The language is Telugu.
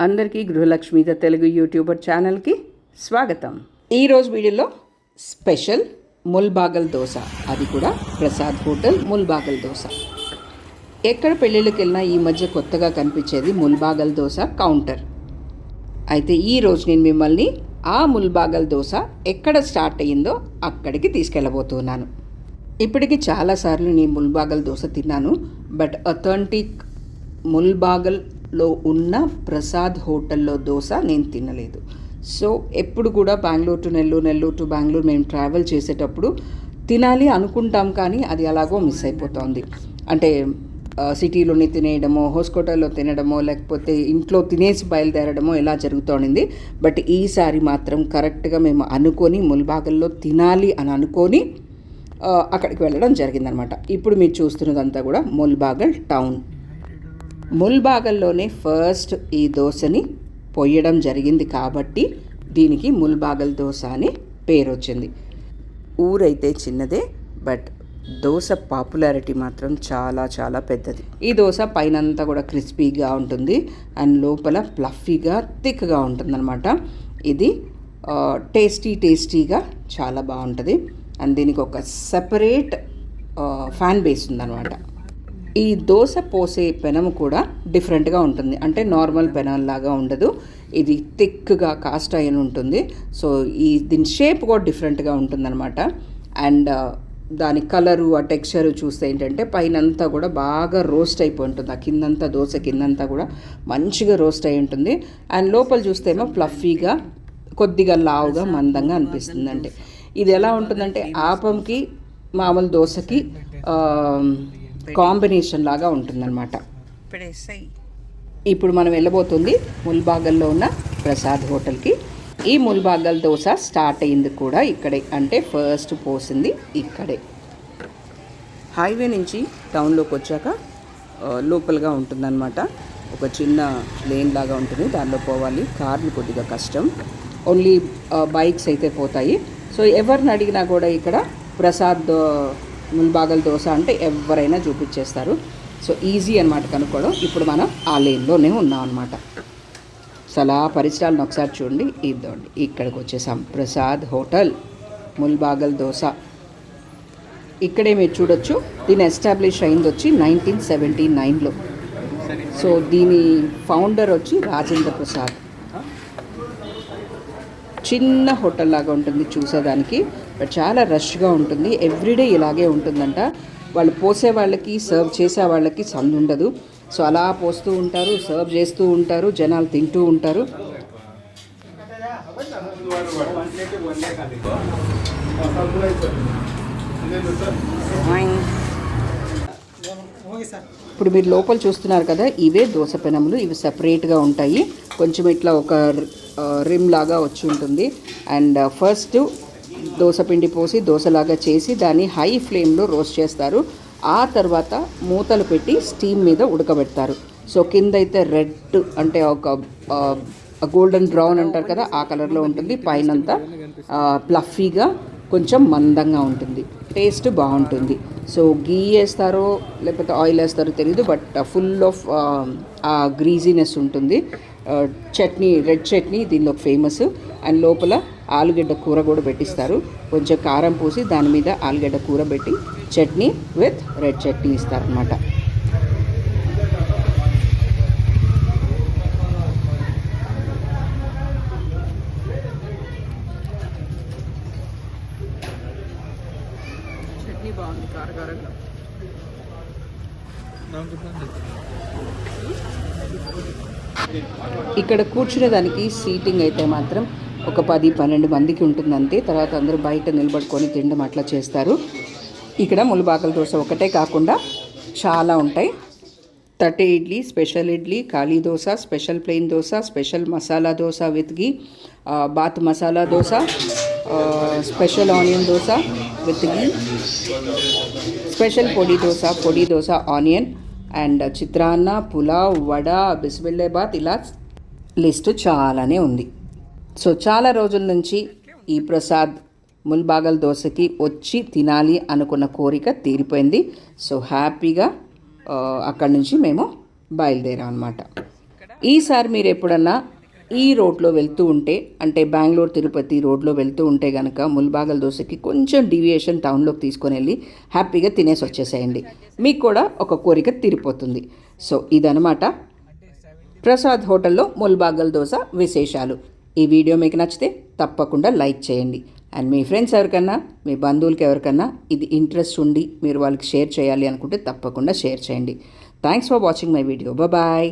అందరికీ గృహలక్ష్మి ద తెలుగు యూట్యూబర్ ఛానల్కి స్వాగతం. ఈరోజు వీడియోలో స్పెషల్ ముల్బాగల్ దోశ, అది కూడా ప్రసాద్ హోటల్ ముల్బాగల్ దోశ. ఎక్కడ పెళ్ళిళ్ళకి వెళ్ళినా ఈ మధ్య కొత్తగా కనిపించేది ముల్బాగల్ దోశ కౌంటర్. అయితే ఈరోజు నేను మిమ్మల్ని ఆ ముల్బాగల్ దోశ ఎక్కడ స్టార్ట్ అయ్యిందో అక్కడికి తీసుకెళ్ళబోతున్నాను. ఇప్పటికి చాలాసార్లు నేను ముల్బాగల్ దోశ తిన్నాను, బట్ అథెంటిక్ ముల్బాగల్లో ఉన్న ప్రసాద్ హోటల్లో దోశ నేను తినలేదు. సో ఎప్పుడు కూడా బెంగళూరు టు నెల్లూరు టు బెంగళూరు మేము ట్రావెల్ చేసేటప్పుడు తినాలి అనుకుంటాం, కానీ అది అలాగో మిస్ అయిపోతుంది. అంటే సిటీలోనే తినేయడమో, హోస్కోటల్లో తినడమో, లేకపోతే ఇంట్లో తినేసి బయలుదేరడమో ఇలా జరుగుతోంది. బట్ ఈసారి మాత్రం కరెక్ట్గా మేము అనుకొని ముల్బాగల్లో తినాలి అని అనుకొని అక్కడికి వెళ్ళడం జరిగిందనమాట. ఇప్పుడు మీరు చూస్తున్నదంతా కూడా ముల్బాగల్ టౌన్. ముల్బాగల్లోనే ఫస్ట్ ఈ దోశని పొయ్యడం జరిగింది కాబట్టి దీనికి ముల్బాగల్ దోశ అని పేరు వచ్చింది. ఊరైతే చిన్నదే, బట్ దోశ పాపులారిటీ మాత్రం చాలా చాలా పెద్దది. ఈ దోశ పైనంతా కూడా క్రిస్పీగా ఉంటుంది అండ్ లోపల ఫ్లఫీగా థిక్గా ఉంటుందన్నమాట. ఇది టేస్టీగా చాలా బాగుంటుంది అండ్ దీనికి ఒక సెపరేట్ ఫ్యాన్ బేస్ ఉందన్నమాట. ఈ దోశ పోసే పెనము కూడా డిఫరెంట్గా ఉంటుంది. అంటే నార్మల్ పెనంలాగా ఉండదు, ఇది థిక్గా కాస్ట్ ఐరన్ ఉంటుంది. సో దీని షేప్ కూడా డిఫరెంట్గా ఉంటుందన్నమాట. అండ్ దాని కలరు, ఆ టెక్స్చరు చూస్తే ఏంటంటే పైనంతా కూడా బాగా రోస్ట్ అయిపోయి ఉంటుంది. ఆ కిందంతా దోశ కిందంతా కూడా మంచిగా రోస్ట్ అయి ఉంటుంది. అండ్ లోపల చూస్తే ఏమో ఫ్లఫీగా కొద్దిగా లావుగా మందంగా అనిపిస్తుంది. అంటే ఇది ఎలా ఉంటుందంటే ఆపంకి మామూలు దోశకి కాంబినేషన్ లాగా ఉంటుందన్నమాట. ఇప్పుడు మనం వెళ్ళబోతుంది ముల్బాగల్లో ఉన్న ప్రసాద్ హోటల్కి. ఈ ముల్బాగల్ దోశ స్టార్ట్ అయింది కూడా ఇక్కడే, అంటే ఫస్ట్ పోసింది ఇక్కడే. హైవే నుంచి టౌన్లోకి వచ్చాక లోపలగా ఉంటుందన్నమాట. ఒక చిన్న లేన్ లాగా ఉంటుంది, దానిలో పోవాలి. కార్లు కొద్దిగా కష్టం, ఓన్లీ బైక్స్ అయితే పోతాయి. సో ఎవరిని అడిగినా కూడా ఇక్కడ ప్రసాద్ ముల్బాగల్ దోశ అంటే ఎవరైనా చూపించేస్తారు. సో ఈజీ అనమాట కనుక్కోవడం. ఇప్పుడు మనం ఆ లేన్లోనే ఉన్నాం అనమాట. సో అలా పరిసరాలను ఒకసారి చూడండి. ఇద్దండి, ఇక్కడికి వచ్చేసాం. ప్రసాద్ హోటల్ ముల్బాగల్ దోశ ఇక్కడే మీరు చూడొచ్చు. దీని ఎస్టాబ్లిష్ అయింది వచ్చి 1979లో. సో దీని ఫౌండర్ వచ్చి రాజేంద్ర ప్రసాద్. చిన్న హోటల్ లాగా ఉంటుంది చూసేదానికి, బట్ చాలా రష్గా ఉంటుంది. ఎవ్రీడే ఇలాగే ఉంటుందంట. వాళ్ళు పోసే వాళ్ళకి, సర్వ్ చేసే వాళ్ళకి సందు ఉండదు. సో అలా పోస్తూ ఉంటారు, సర్వ్ చేస్తూ ఉంటారు, జనాలు తింటూ ఉంటారు. ఇప్పుడు మీరు లోపల చూస్తున్నారు కదా, ఇవే దోశ పెనములు. ఇవి సపరేట్గా ఉంటాయి. కొంచెం ఇట్లా ఒక రిమ్ లాగా వచ్చి ఉంటుంది. అండ్ ఫస్ట్ దోశ పిండి పోసి దోశలాగా చేసి దాన్ని హై ఫ్లేమ్లో రోస్ట్ చేస్తారు. ఆ తర్వాత మూతలు పెట్టి స్టీమ్ మీద ఉడకబెడతారు. సో కింద అయితే రెడ్, అంటే ఒక గోల్డెన్ బ్రౌన్ అంటారు కదా, ఆ కలర్లో ఉంటుంది. పైనంతా ఫ్లఫీగా కొంచెం మందంగా ఉంటుంది. టేస్ట్ బాగుంటుంది. సో గీ వేస్తారో లేకపోతే ఆయిల్ వేస్తారో తెలియదు, బట్ ఫుల్ ఆఫ్ ఆ గ్రీజీనెస్ ఉంటుంది. చట్నీ, రెడ్ చట్నీ దీనిలో ఫేమస్. అండ్ లోపల ఆలుగడ్డ కూర కూడా పెట్టిస్తారు. కొంచెం కారం పూసి దాని మీద ఆలుగడ్డ కూర పెట్టి చట్నీ విత్ రెడ్ చట్నీ ఇస్తారనమాట. చట్నీ బాగుంది, కారకారంగా. ఇక్కడ కూర్చునేదానికి సీటింగ్ అయితే మాత్రం ఒక 10-12 మందికి ఉంటుంది అంతే. తర్వాత అందరూ బయట నిలబడుకొని తినడం అట్లా చేస్తారు. ఇక్కడ ముల్బాగల్ దోశ ఒకటే కాకుండా చాలా ఉంటాయి. తట్టే ఇడ్లీ, స్పెషల్ ఇడ్లీ, ఖాళీ dosa, special plain dosa, special masala dosa with ghee, బాత్ masala dosa, special onion dosa with ghee, special పొడి దోశ ఆనియన్, అండ్ చిత్రాన్న, పులావ్, వడ, బిస్బిల్లాబాత్, ఇలా లిస్టు చాలానే ఉంది. సో చాలా రోజుల నుంచి ఈ ప్రసాద్ ముల్బాగల్ దోశకి వచ్చి తినాలి అనుకున్న కోరిక తీరిపోయింది. సో హ్యాపీగా అక్కడి నుంచి మేము బయలుదేరాం అనమాట. ఈసారి మీరు ఎప్పుడన్నా ఈ రోడ్లో వెళ్తూ ఉంటే, అంటే బెంగళూరు తిరుపతి రోడ్లో వెళ్తూ ఉంటే కనుక ముల్బాగల్ దోశకి కొంచెం డీవియేషన్ టౌన్లోకి తీసుకొని వెళ్ళి హ్యాపీగా తినేసి వచ్చేసేయండి. మీకు కూడా ఒక కోరిక తీరిపోతుంది. సో ఇదనమాట ప్రసాద్ హోటల్లో ముల్బాగల్ దోశ విశేషాలు. ఈ వీడియో మీకు నచ్చితే తప్పకుండా లైక్ చేయండి. అండ్ మీ ఫ్రెండ్స్ ఎవరికన్నా, మీ బంధువులకి ఎవరికన్నా ఇది ఇంట్రెస్ట్ ఉండి మీరు వాళ్ళకి షేర్ చేయాలి అనుకుంటే తప్పకుండా షేర్ చేయండి. Thanks for watching my video. Bye.